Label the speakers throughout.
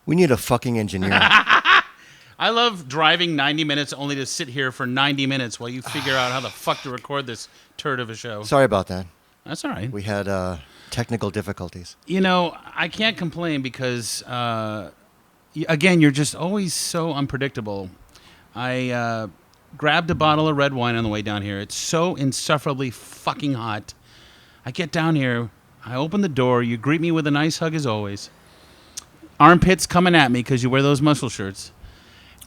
Speaker 1: We need a fucking engineer.
Speaker 2: I love driving 90 minutes only to sit here for 90 minutes while you figure out how the fuck to record this turd of a show.
Speaker 1: Sorry about that.
Speaker 2: That's all right.
Speaker 1: We had technical difficulties.
Speaker 2: You know, I can't complain because, again, you're just always so unpredictable. I grabbed a bottle of red wine on the way down here. It's so insufferably fucking hot. I get down here. I open the door. You greet me with a nice hug as always. Armpits coming at me because you wear those muscle shirts.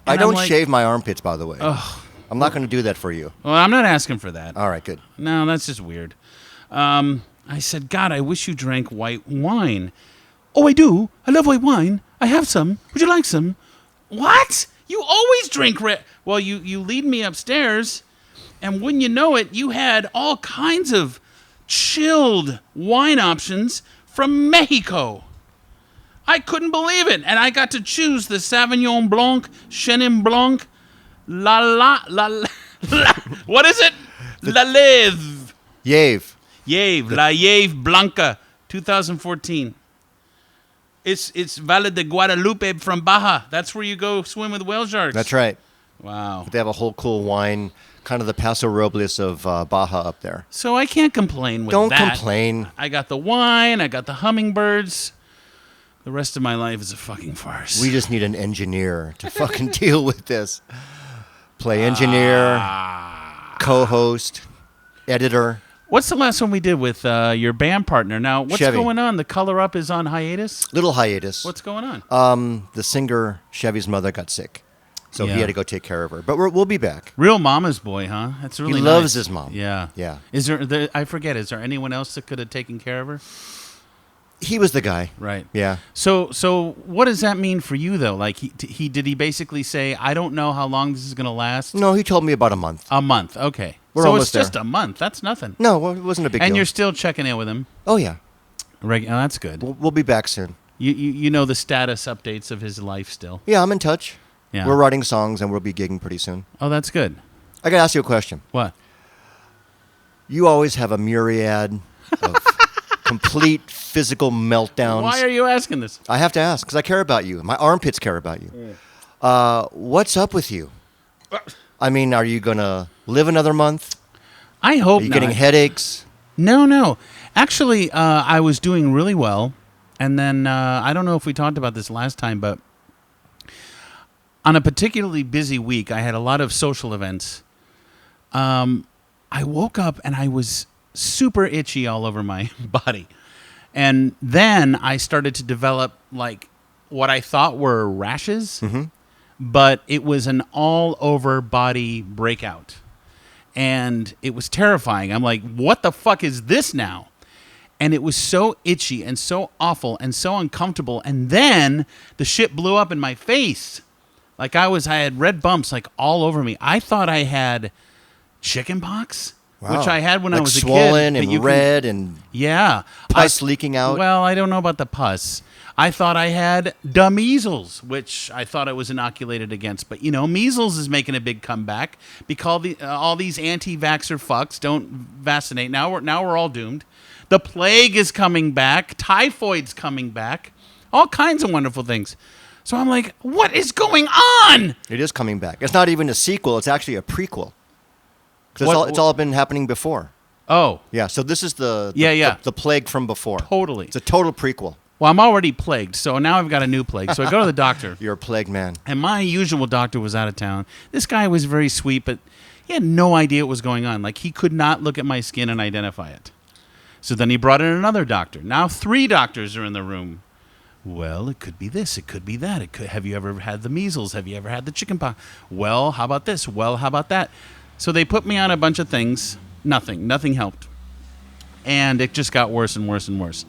Speaker 2: And
Speaker 1: I don't shave my armpits, by the way.
Speaker 2: Ugh.
Speaker 1: I'm not going to do that for you.
Speaker 2: Well, I'm not asking for that.
Speaker 1: All right, good.
Speaker 2: No, that's just weird. I said, God, I wish you drank white wine. Oh, I do. I love white wine. I have some. Would you like some? What? You always drink red. Well, you lead me upstairs, and wouldn't you know it, you had all kinds of chilled wine options from Mexico. I couldn't believe it, and I got to choose the Sauvignon Blanc, Chenin Blanc, la, what is it? La Leve.
Speaker 1: Yave.
Speaker 2: La Yave Blanca, 2014. It's Valle de Guadalupe from Baja. That's where you go swim with whale sharks.
Speaker 1: That's right.
Speaker 2: Wow.
Speaker 1: But they have a whole cool wine, kind of the Paso Robles of Baja up there.
Speaker 2: So I can't complain with
Speaker 1: Don't
Speaker 2: that.
Speaker 1: complain.
Speaker 2: I got the wine. I got the hummingbirds. The rest of my life is a fucking farce.
Speaker 1: We just need an engineer to fucking deal with this. Play engineer, co-host, editor.
Speaker 2: What's the last one we did with your band partner? Now, what's
Speaker 1: Chevy.
Speaker 2: going on? The Color Up is on hiatus?
Speaker 1: Little hiatus.
Speaker 2: What's going on?
Speaker 1: The singer, Chevy's mother, got sick. So
Speaker 2: Yeah.
Speaker 1: he had to go take care of her. But we'll be back.
Speaker 2: Real mama's boy, huh? That's really
Speaker 1: He
Speaker 2: nice.
Speaker 1: loves his mom.
Speaker 2: Yeah.
Speaker 1: Yeah.
Speaker 2: Is there I forget, is there anyone else that could have taken care of her?
Speaker 1: He was the guy.
Speaker 2: Right.
Speaker 1: Yeah.
Speaker 2: So what does that mean for you, though? Like, he did he basically say, I don't know how long this is going to last?
Speaker 1: No, he told me about a month.
Speaker 2: A month, okay.
Speaker 1: We're
Speaker 2: so
Speaker 1: almost
Speaker 2: it's just
Speaker 1: there.
Speaker 2: a month. That's nothing.
Speaker 1: No, well, it wasn't a big
Speaker 2: And
Speaker 1: deal.
Speaker 2: you're still checking in with him.
Speaker 1: Oh, yeah.
Speaker 2: That's good.
Speaker 1: We'll be back soon.
Speaker 2: You know the status updates of his life still.
Speaker 1: Yeah, I'm in touch.
Speaker 2: Yeah.
Speaker 1: We're writing songs, and we'll be gigging pretty soon.
Speaker 2: Oh, that's good.
Speaker 1: I got to ask you a question.
Speaker 2: What?
Speaker 1: You always have a myriad of complete physical meltdowns.
Speaker 2: Why are you asking this?
Speaker 1: I have to ask, because I care about you. My armpits care about you. What's up with you? I mean, are you going to live another month?
Speaker 2: I hope
Speaker 1: Are you
Speaker 2: not.
Speaker 1: getting headaches?
Speaker 2: No. Actually, I was doing really well. And then, I don't know if we talked about this last time, but on a particularly busy week, I had a lot of social events. I woke up and I was super itchy all over my body. And then I started to develop like what I thought were rashes, but it was an all over body breakout. And it was terrifying. I'm like, what the fuck is this now? And it was so itchy and so awful and so uncomfortable. And then the shit blew up in my face. Like I had red bumps like all over me. I thought I had chicken pox, which I had when I was a kid.
Speaker 1: Swollen and red and
Speaker 2: yeah,
Speaker 1: pus leaking out.
Speaker 2: Well, I don't know about the pus. I thought I had the measles, which I thought I was inoculated against. But, you know, measles is making a big comeback because all these anti-vaxxer fucks don't vaccinate. Now we're all doomed. The plague is coming back. Typhoid's coming back. All kinds of wonderful things. So I'm like, what is going on?
Speaker 1: It is coming back. It's not even a sequel. It's actually a prequel. Because it's all been happening before.
Speaker 2: Oh.
Speaker 1: Yeah, so this is the plague from before.
Speaker 2: Totally.
Speaker 1: It's a total prequel.
Speaker 2: Well, I'm already plagued, so now I've got a new plague. So I go to the doctor.
Speaker 1: You're a plagued man.
Speaker 2: And my usual doctor was out of town. This guy was very sweet, but he had no idea what was going on. Like, he could not look at my skin and identify it. So then he brought in another doctor. Now 3 doctors are in the room. Well, it could be this. It could be that. Have you ever had the measles? Have you ever had the chickenpox? Well, how about this? Well, how about that? So they put me on a bunch of things. Nothing helped. And it just got worse and worse and worse.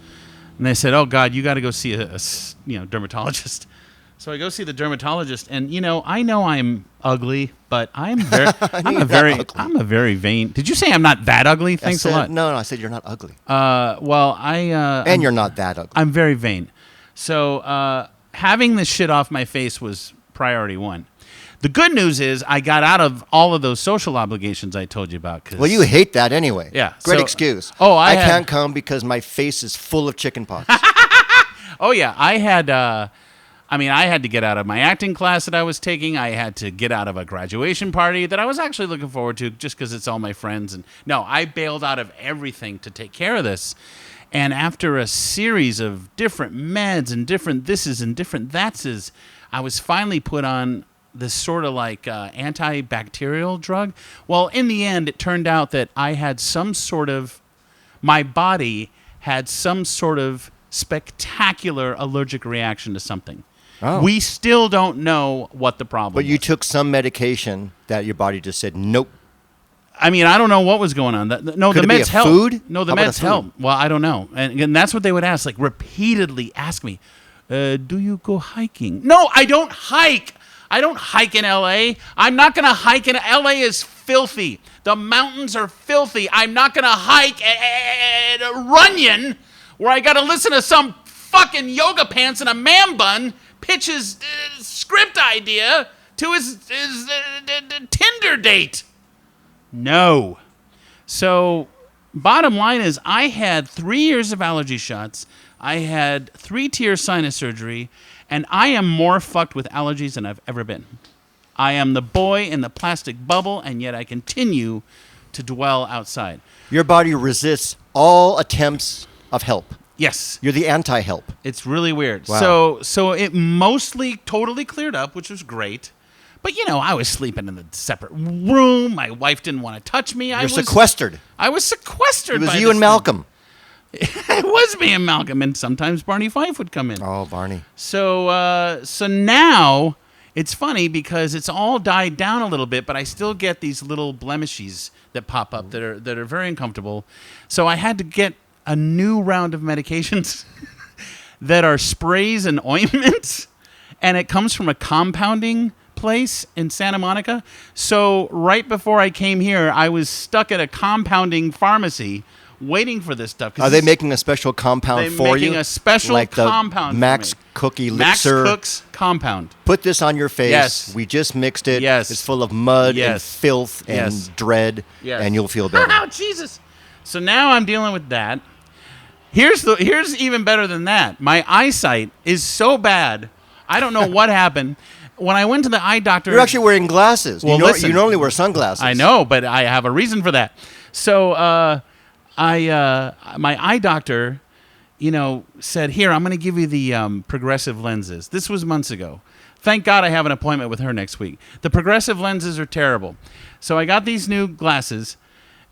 Speaker 2: And they said, "Oh God, you got to go see a dermatologist." So I go see the dermatologist, and I know I'm ugly, but I'm a very vain. Did you say I'm not that ugly? Thanks a lot.
Speaker 1: No, I said you're not ugly.
Speaker 2: And
Speaker 1: you're not that ugly.
Speaker 2: I'm very vain. So having this shit off my face was priority 1. The good news is I got out of all of those social obligations I told you about.
Speaker 1: Well, you hate that anyway.
Speaker 2: Yeah.
Speaker 1: Great excuse.
Speaker 2: Oh,
Speaker 1: I can't come because my face is full of chickenpox.
Speaker 2: Oh yeah, I I mean, I had to get out of my acting class that I was taking. I had to get out of a graduation party that I was actually looking forward to just because it's all my friends. And no, I bailed out of everything to take care of this. And after a series of different meds and different thises and different thatses, I was finally put on this sort of like antibacterial drug. Well, in the end, it turned out that I had my body had some sort of spectacular allergic reaction to something.
Speaker 1: Oh.
Speaker 2: We still don't know what the problem
Speaker 1: But you
Speaker 2: was.
Speaker 1: took some medication that your body just said, nope.
Speaker 2: I mean, I don't know what was going on. No,
Speaker 1: Could
Speaker 2: the
Speaker 1: it be
Speaker 2: meds
Speaker 1: a
Speaker 2: help.
Speaker 1: food?
Speaker 2: No, the
Speaker 1: How about
Speaker 2: meds
Speaker 1: a food?
Speaker 2: help. Well, I don't know. And that's what they would ask, like repeatedly ask me, do you go hiking? No, I don't hike. I don't hike in L.A. I'm not going to hike in L.A. is filthy. The mountains are filthy. I'm not going to hike at Runyon where I got to listen to some fucking yoga pants and a man bun pitch his script idea to his Tinder date. No. So, bottom line is, I had 3 years of allergy shots. I had 3-tier sinus surgery, and I am more fucked with allergies than I've ever been. I am the boy in the plastic bubble, and yet I continue to dwell outside.
Speaker 1: Your body resists all attempts of help.
Speaker 2: Yes.
Speaker 1: You're the anti-help.
Speaker 2: It's really weird.
Speaker 1: Wow.
Speaker 2: So it mostly totally cleared up, which was great. But, I was sleeping in a separate room. My wife didn't want to touch me.
Speaker 1: You're sequestered.
Speaker 2: I was sequestered.
Speaker 1: It was
Speaker 2: by
Speaker 1: you
Speaker 2: this
Speaker 1: and
Speaker 2: thing.
Speaker 1: Malcolm.
Speaker 2: It was me and Malcolm, and sometimes Barney Fife would come in.
Speaker 1: Oh, Barney.
Speaker 2: So now it's funny because it's all died down a little bit, but I still get these little blemishes that pop up that are very uncomfortable. So I had to get a new round of medications that are sprays and ointments, and it comes from a compounding place in Santa Monica. So right before I came here, I was stuck at a compounding pharmacy waiting for this stuff.
Speaker 1: Are they making a special compound
Speaker 2: They're
Speaker 1: for you?
Speaker 2: making a special
Speaker 1: like the
Speaker 2: compound for
Speaker 1: Max
Speaker 2: me.
Speaker 1: Koch
Speaker 2: Max
Speaker 1: elixir.
Speaker 2: Cook's compound.
Speaker 1: Put this on your face.
Speaker 2: Yes.
Speaker 1: We just mixed it.
Speaker 2: Yes.
Speaker 1: It's full of mud and
Speaker 2: Yes.
Speaker 1: filth and
Speaker 2: Yes.
Speaker 1: dread,
Speaker 2: Yes.
Speaker 1: and you'll feel better.
Speaker 2: Oh, Jesus. So now I'm dealing with that. Here's even better than that. My eyesight is so bad. I don't know what happened. When I went to the eye doctor...
Speaker 1: You're actually wearing glasses.
Speaker 2: Well, listen.
Speaker 1: You normally wear sunglasses.
Speaker 2: I know, but I have a reason for that. So my eye doctor, said, here, I'm going to give you the progressive lenses. This was months ago. Thank God I have an appointment with her next week. The progressive lenses are terrible. So I got these new glasses,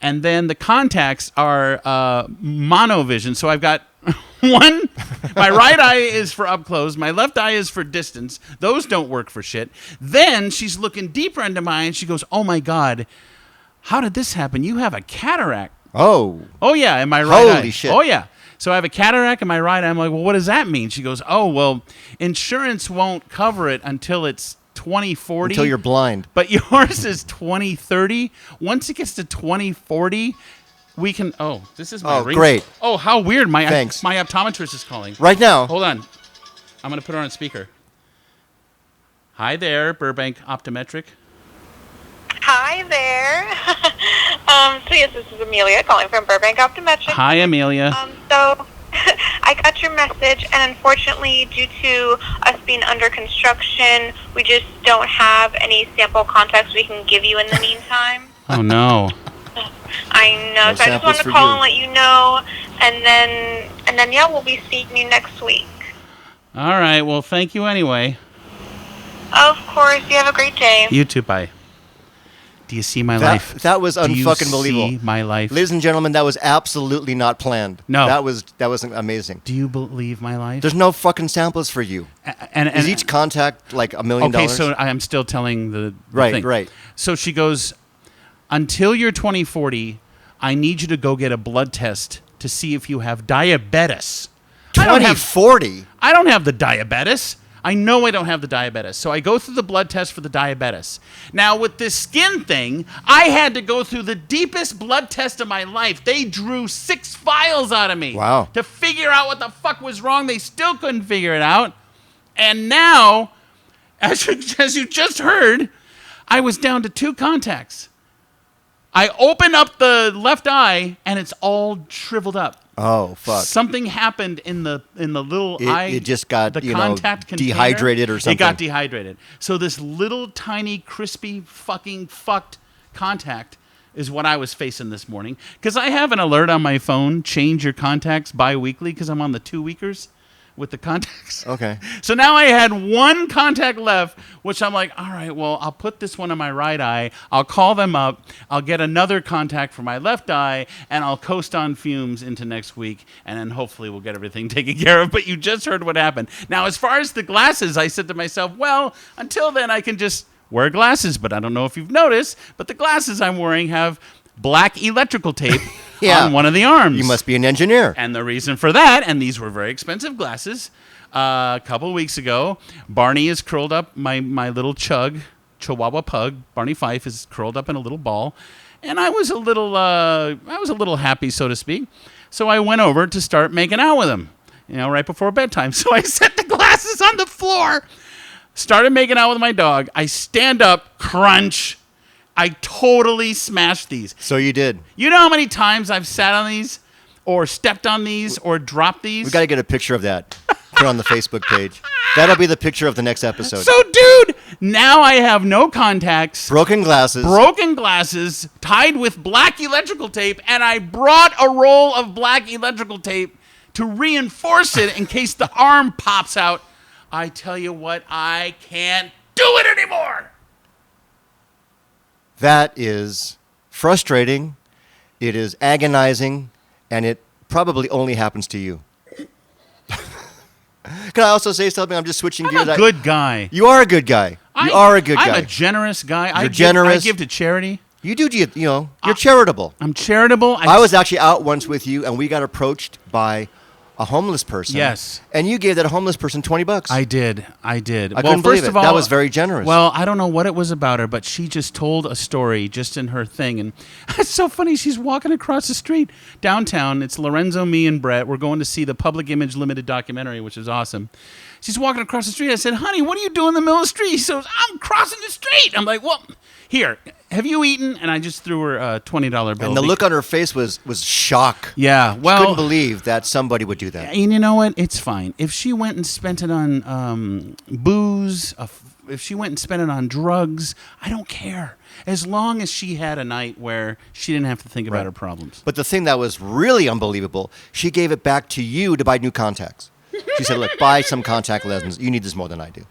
Speaker 2: and then the contacts are monovision. So I've got one, my right eye is for up close, my left eye is for distance. Those don't work for shit. Then she's looking deeper into mine, and she goes, oh my God, how did this happen? You have a cataract.
Speaker 1: Oh.
Speaker 2: Oh, yeah, in my right eye.
Speaker 1: Holy shit.
Speaker 2: Oh, yeah. So I have a cataract in my right eye. I'm like, well, what does that mean? She goes, oh, well, insurance won't cover it until it's 2040.
Speaker 1: Until you're blind.
Speaker 2: But yours is 2030. Once it gets to 2040, we can... Oh, this is my ring.
Speaker 1: Great.
Speaker 2: Oh, how weird.
Speaker 1: Thanks.
Speaker 2: My optometrist is calling.
Speaker 1: Right now.
Speaker 2: Hold on. I'm going to put her on speaker. Hi there, Burbank Optometric.
Speaker 3: Hi there. So yes, this is Amelia calling from Burbank Optometric.
Speaker 2: Hi, Amelia.
Speaker 3: So I got your message, and unfortunately, due to us being under construction, we just don't have any sample contacts we can give you in the meantime.
Speaker 2: Oh, no.
Speaker 3: I know.
Speaker 1: No
Speaker 3: So I just wanted
Speaker 1: samples
Speaker 3: to
Speaker 1: for
Speaker 3: call
Speaker 1: you.
Speaker 3: and let you know, and then yeah, we'll be seeing you next week.
Speaker 2: All right. Well, thank you anyway.
Speaker 3: Of course. You have a great day.
Speaker 2: You too. Bye. Do you see my life?
Speaker 1: That was
Speaker 2: Do you
Speaker 1: unfucking believable.
Speaker 2: see my life?
Speaker 1: Ladies and gentlemen, that was absolutely not planned.
Speaker 2: No.
Speaker 1: That was amazing.
Speaker 2: Do you believe my life?
Speaker 1: There's no fucking samples for you.
Speaker 2: And
Speaker 1: Is each contact like $1 million?
Speaker 2: okay, so I am still telling the
Speaker 1: Right,
Speaker 2: thing.
Speaker 1: right.
Speaker 2: So she goes, until you're 2040, I need you to go get a blood test to see if you have diabetes. I don't have
Speaker 1: 2040?
Speaker 2: I don't have the diabetes. I know I don't have the diabetes. So I go through the blood test for the diabetes. Now, with this skin thing, I had to go through the deepest blood test of my life. They drew 6 files out of me.
Speaker 1: Wow.
Speaker 2: To figure out what the fuck was wrong. They still couldn't figure it out. And now, as you just heard, I was down to 2 contacts. I open up the left eye, and it's all shriveled up.
Speaker 1: Oh, fuck.
Speaker 2: Something happened in the little eye.
Speaker 1: It just got,
Speaker 2: the contact container,
Speaker 1: dehydrated or something.
Speaker 2: It got dehydrated. So this little tiny crispy fucking fucked contact is what I was facing this morning. Because I have an alert on my phone, change your contacts bi-weekly, because I'm on the 2-weekers with the contacts.
Speaker 1: Okay.
Speaker 2: So now I had one contact left, which I'm like, all right, well, I'll put this one on my right eye. I'll call them up. I'll get another contact for my left eye, and I'll coast on fumes into next week, and then hopefully we'll get everything taken care of. But you just heard what happened. Now, as far as the glasses, I said to myself, well, until then I can just wear glasses. But I don't know if you've noticed, but the glasses I'm wearing have black electrical tape on one of the arms.
Speaker 1: You must be an engineer.
Speaker 2: And the reason for that, and these were very expensive glasses, a couple of weeks ago, Barney is curled up, my little Chihuahua pug, Barney Fife, is curled up in a little ball. And I was a little happy, so to speak. So I went over to start making out with him, right before bedtime. So I set the glasses on the floor, started making out with my dog. I stand up, crunch. I totally smashed these.
Speaker 1: So you did.
Speaker 2: You know how many times I've sat on these or stepped on these or dropped these?
Speaker 1: We got to get a picture of that. Put it on the Facebook page. That'll be the picture of the next episode.
Speaker 2: So, dude, now I have no contacts.
Speaker 1: Broken glasses.
Speaker 2: Tied with black electrical tape, and I brought a roll of black electrical tape to reinforce it in case the arm pops out. I tell you what, I can't do it anymore.
Speaker 1: That is frustrating. It is agonizing, and it probably only happens to you. Can I also say something? I'm just switching gears.
Speaker 2: I'm a good guy.
Speaker 1: You are a good guy. You are a good guy.
Speaker 2: I'm a generous guy.
Speaker 1: You're generous.
Speaker 2: I give to charity.
Speaker 1: You do, you're charitable.
Speaker 2: I'm charitable.
Speaker 1: I was actually out once with you, and we got approached by a homeless person.
Speaker 2: Yes.
Speaker 1: And you gave that homeless person $20.
Speaker 2: I did.
Speaker 1: I couldn't believe it. That was very generous.
Speaker 2: Well, I don't know what it was about her, but she just told a story just in her thing. And it's so funny. She's walking across the street downtown. It's Lorenzo, me, and Brett. We're going to see the Public Image Limited documentary, which is awesome. She's walking across the street. I said, honey, what are you doing in the middle of the street? She goes, I'm crossing the street. I'm like, well, here, have you eaten? And I just threw her a $20 bill.
Speaker 1: And the look on her face was shock.
Speaker 2: Yeah, well,
Speaker 1: she couldn't believe that somebody would do that.
Speaker 2: And you know what? It's fine. If she went and spent it on booze, if she went and spent it on drugs, I don't care. As long as she had a night where she didn't have to think about her problems.
Speaker 1: But the thing that was really unbelievable, she gave it back to you to buy new contacts. She said, look, buy some contact lenses. You need this more than I do.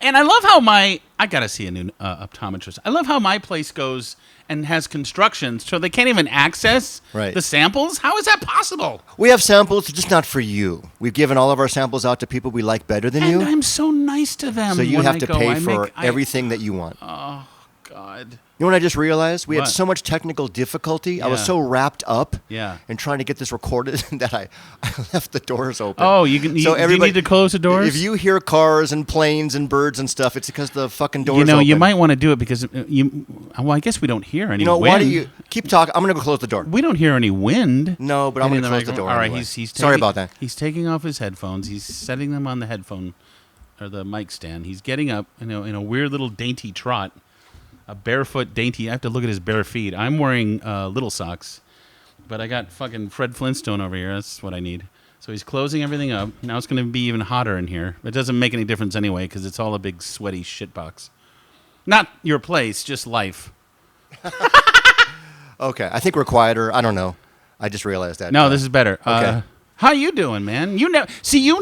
Speaker 2: And I love how I got to see a new optometrist. I love how my place goes and has construction, so they can't even access the samples. How is that possible?
Speaker 1: We have samples, just not for you. We've given all of our samples out to people we like better than you.
Speaker 2: And I'm so nice to them.
Speaker 1: So you
Speaker 2: when
Speaker 1: have
Speaker 2: I
Speaker 1: to
Speaker 2: go.
Speaker 1: pay for everything that you want.
Speaker 2: Oh, God.
Speaker 1: You know what I just realized? We
Speaker 2: What?
Speaker 1: had so much technical difficulty. I was
Speaker 2: Yeah.
Speaker 1: so wrapped up
Speaker 2: Yeah.
Speaker 1: in trying to get this recorded that I left the doors open.
Speaker 2: Oh, do you need to close the doors?
Speaker 1: If you hear cars and planes and birds and stuff, it's because the fucking doors
Speaker 2: you
Speaker 1: open.
Speaker 2: You might want to do it because well, I guess we don't hear any wind.
Speaker 1: Why do you keep talking? I'm going to go close the door.
Speaker 2: We don't hear any wind.
Speaker 1: No, but I'm going to close the door.
Speaker 2: All right,
Speaker 1: anyway.
Speaker 2: he's
Speaker 1: sorry about that.
Speaker 2: He's taking off his headphones. He's setting them on the headphone or the mic stand. He's getting up in a weird little dainty trot. A barefoot dainty. I have to look at his bare feet. I'm wearing little socks, but I got fucking Fred Flintstone over here. That's what I need. So he's closing everything up. Now it's going to be even hotter in here. It doesn't make any difference anyway because it's all a big sweaty shitbox. Not your place, just life.
Speaker 1: Okay, I think we're quieter. I don't know. I just realized that.
Speaker 2: No, this is better.
Speaker 1: Okay.
Speaker 2: How you doing, man? You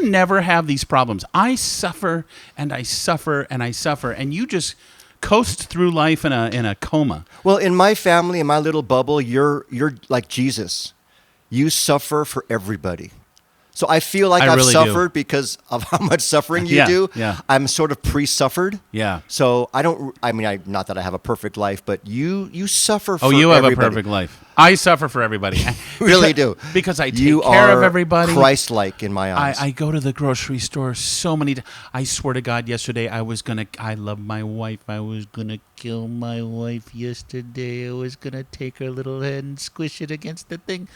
Speaker 2: never have these problems. I suffer and I suffer and I suffer, and you just coast through life in a coma.
Speaker 1: Well, in my family, in my little bubble, you're like Jesus. You suffer for everybody. So I feel like I've
Speaker 2: really
Speaker 1: suffered because of how much suffering you do.
Speaker 2: Yeah.
Speaker 1: I'm sort of pre-suffered.
Speaker 2: Yeah.
Speaker 1: So not that I have a perfect life, but you suffer for
Speaker 2: you have
Speaker 1: everybody.
Speaker 2: a perfect life. I suffer for everybody.
Speaker 1: Really do.
Speaker 2: Because I take
Speaker 1: you
Speaker 2: care of
Speaker 1: are
Speaker 2: everybody.
Speaker 1: Christ-like in my eyes.
Speaker 2: I go to the grocery store so many times. I swear to God, yesterday I love my wife. I was going to kill my wife yesterday. I was going to take her little head and squish it against the thing.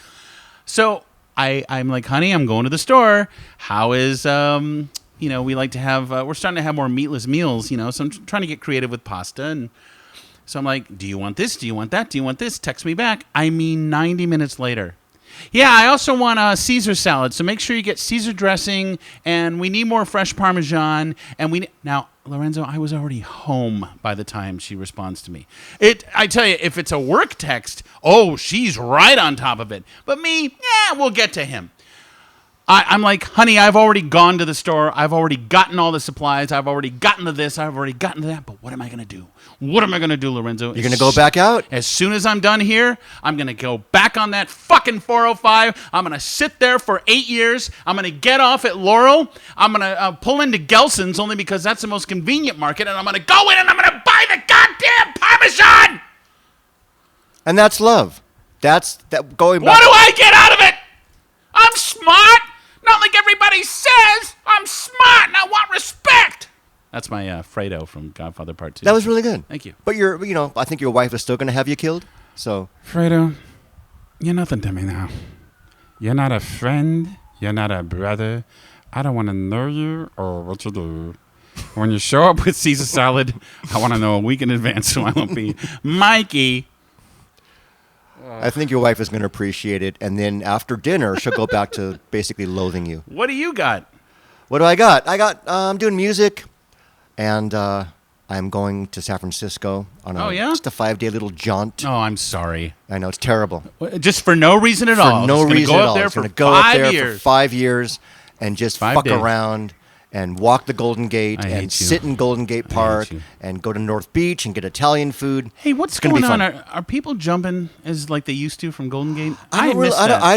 Speaker 2: So I'm like, honey, I'm going to the store. How is, we like to have, we're starting to have more meatless meals, so I'm trying to get creative with pasta. And so I'm like, do you want this? Do you want that? Do you want this? Text me back. 90 minutes later, Yeah, I also want a Caesar salad. So make sure you get Caesar dressing, and we need more fresh Parmesan. And now, Lorenzo, I was already home by the time she responds to me. I tell you, if it's a work text, she's right on top of it. But me, we'll get to him. I'm like, honey, I've already gone to the store. I've already gotten all the supplies. I've already gotten to this. I've already gotten to that. But what am I going to do? What am I going to do, Lorenzo?
Speaker 1: You're going to go back out?
Speaker 2: As soon as I'm done here, I'm going to go back on that fucking 405. I'm going to sit there for 8 years. I'm going to get off at Laurel. I'm going to pull into Gelson's only because that's the most convenient market. And I'm going to go in and I'm going to buy the goddamn Parmesan.
Speaker 1: And that's love. That's that going back.
Speaker 2: What do I get out of it? I'm smart. Not like everybody says. I'm smart and I want respect. That's my Fredo from Godfather Part 2.
Speaker 1: That was really good.
Speaker 2: Thank you.
Speaker 1: But I think your wife is still going to have you killed. So
Speaker 4: Fredo, you're nothing to me now. You're not a friend. You're not a brother. I don't want to know you or what you do. When you show up with Caesar salad, I want to know a week in advance so I won't be Mikey.
Speaker 1: I think your wife is going to appreciate it. And then after dinner, she'll go back to basically loathing you.
Speaker 2: What do you got?
Speaker 1: What do I got? I'm doing music. And I'm going to San Francisco on just a 5-day little jaunt.
Speaker 2: Oh, I'm sorry.
Speaker 1: I know, it's terrible.
Speaker 2: Just for no reason at all.
Speaker 1: For no reason at all.
Speaker 2: I'm
Speaker 1: going to go up there for 5 years and just
Speaker 2: 5
Speaker 1: fuck
Speaker 2: days.
Speaker 1: around and walk the Golden Gate
Speaker 2: I hate
Speaker 1: and
Speaker 2: you.
Speaker 1: sit in Golden Gate Park
Speaker 2: you.
Speaker 1: and go to North Beach and get Italian food.
Speaker 2: Hey, what's
Speaker 1: It's gonna
Speaker 2: going
Speaker 1: be
Speaker 2: on?
Speaker 1: fun.
Speaker 2: Are people jumping as like they used to from Golden Gate?
Speaker 1: I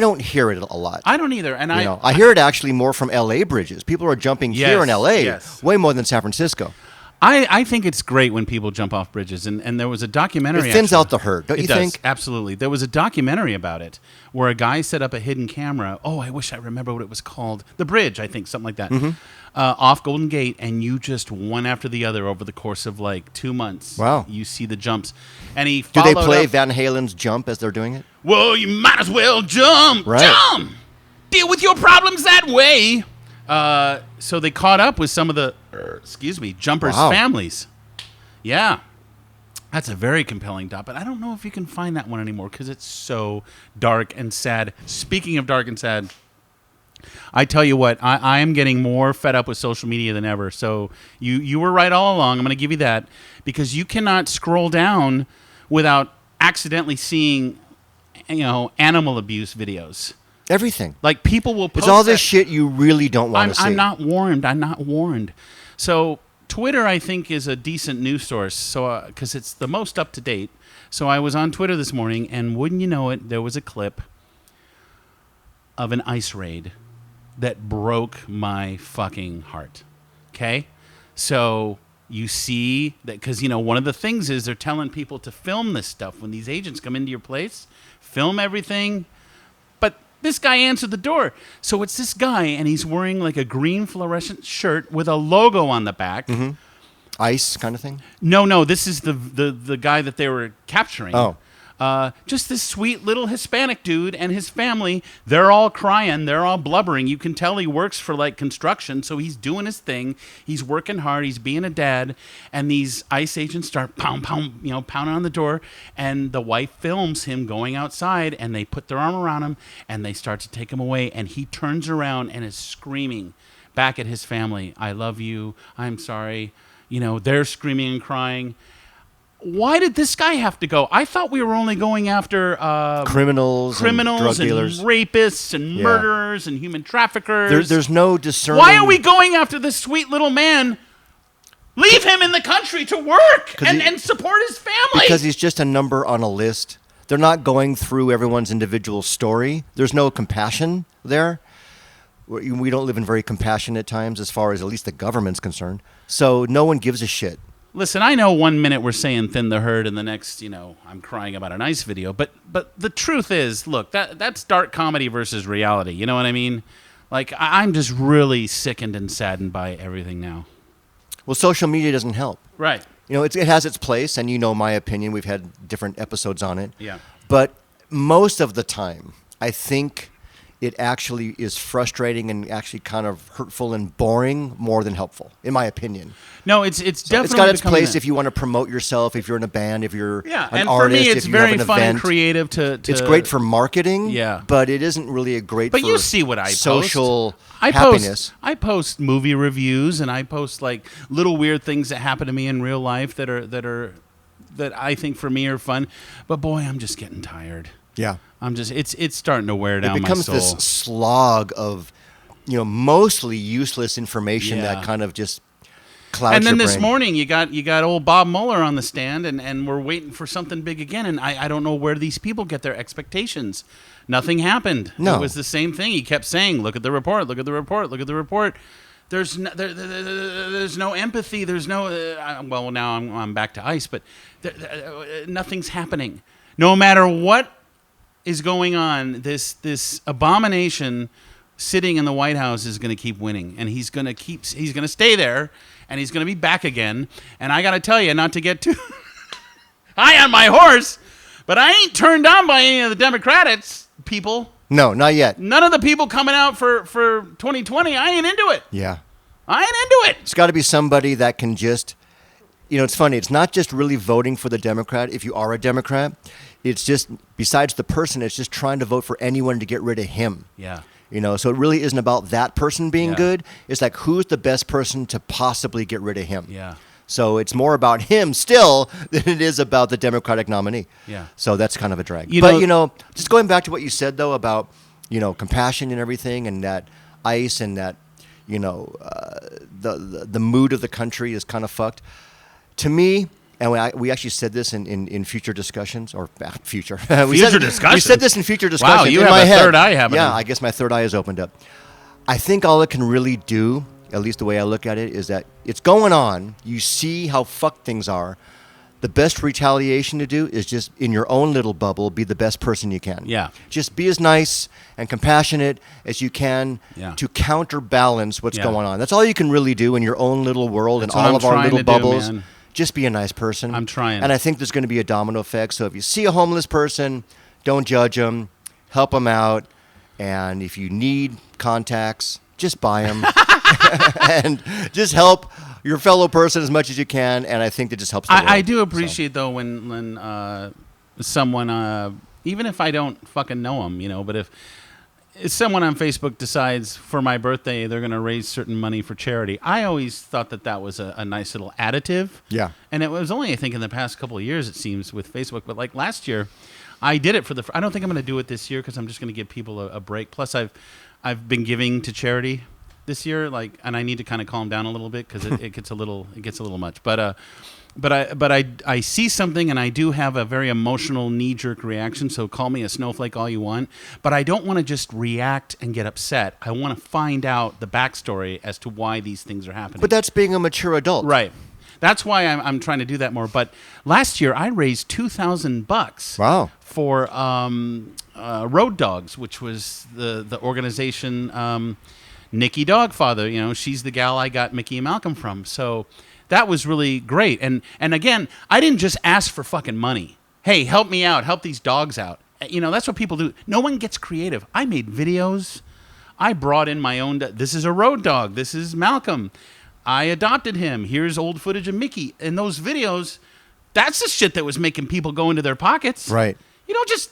Speaker 1: don't hear it a lot.
Speaker 2: I don't either. And
Speaker 1: I hear it actually more from L.A. bridges. People are jumping here in L.A.
Speaker 2: yes.
Speaker 1: way more than San Francisco.
Speaker 2: I think it's great when people jump off bridges, and there was a documentary.
Speaker 1: It thins
Speaker 2: actually.
Speaker 1: out the herd, don't you think?
Speaker 2: Does, absolutely. There was a documentary about it where a guy set up a hidden camera. Oh, I wish I remember what it was called. The Bridge, I think, something like that.
Speaker 1: Mm-hmm.
Speaker 2: Off Golden Gate, and you just one after the other over the course of like 2 months.
Speaker 1: Wow.
Speaker 2: You see the jumps, and he
Speaker 1: Do they
Speaker 2: followed
Speaker 1: play
Speaker 2: up-
Speaker 1: Van Halen's Jump as they're doing it?
Speaker 2: Well, you might as well jump.
Speaker 1: Right.
Speaker 2: Jump. Deal with your problems that way. So they caught up with some of the, jumpers'
Speaker 1: Wow.
Speaker 2: families. Yeah. That's a very compelling dot, but I don't know if you can find that one anymore because it's so dark and sad. Speaking of dark and sad, I tell you what, I am getting more fed up with social media than ever. So you were right all along. I'm going to give you that because you cannot scroll down without accidentally seeing, animal abuse videos.
Speaker 1: Everything.
Speaker 2: Like people will post
Speaker 1: It's all this
Speaker 2: that-
Speaker 1: shit you really don't want to see.
Speaker 2: I'm not warned. So Twitter, I think, is a decent news source. So because it's the most up to date. So I was on Twitter this morning, and wouldn't you know it, there was a clip of an ice raid that broke my fucking heart. Okay, so you see that because one of the things is they're telling people to film this stuff when these agents come into your place, film everything. This guy answered the door. So it's this guy, and he's wearing like a green fluorescent shirt with a logo on the back.
Speaker 1: Mm-hmm. Ice kind of thing?
Speaker 2: No, this is the guy that they were capturing.
Speaker 1: Oh.
Speaker 2: Just this sweet little Hispanic dude and his family. They're all crying. They're all blubbering. You can tell he works for like construction, so he's doing his thing. He's working hard. He's being a dad. And these ICE agents start pounding on the door. And the wife films him going outside, and they put their arm around him, and they start to take him away. And he turns around and is screaming back at his family, "I love you. I'm sorry." They're screaming and crying. Why did this guy have to go? I thought we were only going after
Speaker 1: criminals and drug
Speaker 2: and
Speaker 1: dealers.
Speaker 2: rapists and
Speaker 1: Yeah.
Speaker 2: murderers and human traffickers.
Speaker 1: There's no discerning.
Speaker 2: Why are we going after this sweet little man? Leave him in the country to work and support his family.
Speaker 1: Because he's just a number on a list. They're not going through everyone's individual story. There's no compassion there. We don't live in very compassionate times as far as at least the government's concerned. So no one gives a shit.
Speaker 2: Listen, I know 1 minute we're saying thin the herd, and the next, I'm crying about an ice video. But the truth is, look, that's dark comedy versus reality. You know what I mean? Like, I'm just really sickened and saddened by everything now.
Speaker 1: Well, social media doesn't help.
Speaker 2: Right.
Speaker 1: It has its place, and my opinion. We've had different episodes on it.
Speaker 2: Yeah.
Speaker 1: But most of the time, I think it actually is frustrating and actually kind of hurtful and boring more than helpful, in my opinion.
Speaker 2: No, it's definitely
Speaker 1: It's got its
Speaker 2: becoming
Speaker 1: place if you want to promote yourself, if you're in a band, if you're an
Speaker 2: and
Speaker 1: artist,
Speaker 2: for me, it's
Speaker 1: if you have
Speaker 2: very
Speaker 1: an
Speaker 2: fun
Speaker 1: event.
Speaker 2: and creative to.
Speaker 1: It's great for marketing,
Speaker 2: Yeah.
Speaker 1: but it isn't really a great
Speaker 2: But
Speaker 1: for
Speaker 2: you see what I
Speaker 1: social
Speaker 2: post.
Speaker 1: happiness.
Speaker 2: I post movie reviews, and I post like little weird things that happen to me in real life that I think for me are fun. But boy, I'm just getting tired.
Speaker 1: Yeah.
Speaker 2: I'm just it's starting to wear down
Speaker 1: It becomes
Speaker 2: my soul.
Speaker 1: this slog of, mostly useless information
Speaker 2: Yeah.
Speaker 1: that kind of just clouds
Speaker 2: And then
Speaker 1: your
Speaker 2: this
Speaker 1: brain.
Speaker 2: morning, you got old Bob Mueller on the stand, and we're waiting for something big again. And I don't know where these people get their expectations. Nothing happened.
Speaker 1: No.
Speaker 2: It was the same thing. He kept saying, "Look at the report. Look at the report. Look at the report." There's no empathy. There's no. Well, now I'm back to ice, but nothing's happening. No matter what is going on, this abomination sitting in the White House is going to keep winning, and he's going to stay there, and he's going to be back again. And I got to tell you, not to get too high on my horse, but I ain't turned on by any of the Democrats people.
Speaker 1: No, not yet.
Speaker 2: None of the people coming out for 2020. I ain't into it.
Speaker 1: Yeah.
Speaker 2: I ain't into it.
Speaker 1: It's got to be somebody that can just, it's funny. It's not just really voting for the Democrat if you are a Democrat. It's just, besides the person, it's just trying to vote for anyone to get rid of him.
Speaker 2: Yeah.
Speaker 1: So it really isn't about that person being
Speaker 2: Yeah.
Speaker 1: good. It's like, who's the best person to possibly get rid of him?
Speaker 2: Yeah.
Speaker 1: So it's more about him still than it is about the Democratic nominee.
Speaker 2: Yeah.
Speaker 1: So that's kind of a drag.
Speaker 2: You
Speaker 1: But,
Speaker 2: know-
Speaker 1: just going back to what you said, though, about, compassion and everything, and that ice and that, the mood of the country is kind of fucked. To me, and we actually said this in future discussions, or future. We
Speaker 2: Future
Speaker 1: said
Speaker 2: discussions?
Speaker 1: this in future discussions.
Speaker 2: Wow, you
Speaker 1: in
Speaker 2: have
Speaker 1: my
Speaker 2: a
Speaker 1: head.
Speaker 2: third eye happening.
Speaker 1: Yeah, I guess my third eye is opened up. I think all it can really do, at least the way I look at it, is that it's going on. You see how fucked things are. The best retaliation to do is just in your own little bubble, be the best person you can.
Speaker 2: Yeah.
Speaker 1: Just be as nice and compassionate as you can
Speaker 2: Yeah.
Speaker 1: to counterbalance what's
Speaker 2: Yeah.
Speaker 1: going on. That's all you can really do in your own little world and
Speaker 2: That's what
Speaker 1: all
Speaker 2: I'm
Speaker 1: of our
Speaker 2: trying
Speaker 1: little
Speaker 2: to do,
Speaker 1: bubbles.
Speaker 2: man.
Speaker 1: Just be a nice person.
Speaker 2: I'm trying.
Speaker 1: And I think there's going to be a domino effect. So if you see a homeless person, don't judge them. Help them out. And if you need contacts, just buy them. And just help your fellow person as much as you can. And I think that just helps the world.
Speaker 2: I do
Speaker 1: So,
Speaker 2: appreciate though when someone, even if I don't fucking know them, but if someone on Facebook decides for my birthday they're going to raise certain money for charity, I always thought that was a nice little additive.
Speaker 1: Yeah.
Speaker 2: And it was only, I think, in the past couple of years, it seems, with Facebook. But like last year, I did it for I don't think I'm going to do it this year because I'm just going to give people a break. Plus, I've been giving to charity this year, and I need to kind of calm down a little bit because it gets a little much. But I see something and I do have a very emotional knee-jerk reaction. So call me a snowflake all you want, but I don't want to just react and get upset. I want to find out the backstory as to why these things are happening.
Speaker 1: But that's being a mature adult.
Speaker 2: Right. That's why I'm trying to do that more. But last year I raised $2,000
Speaker 1: Wow.
Speaker 2: for Road Dogs, which was the organization. Nikki Dogfather, she's the gal I got Mickey and Malcolm from. So that was really great. And again, I didn't just ask for fucking money. Hey, help me out. Help these dogs out. That's what people do. No one gets creative. I made videos. I brought in my own. This is a road dog. This is Malcolm. I adopted him. Here's old footage of Mickey. And those videos, that's the shit that was making people go into their pockets.
Speaker 1: Right.
Speaker 2: You don't just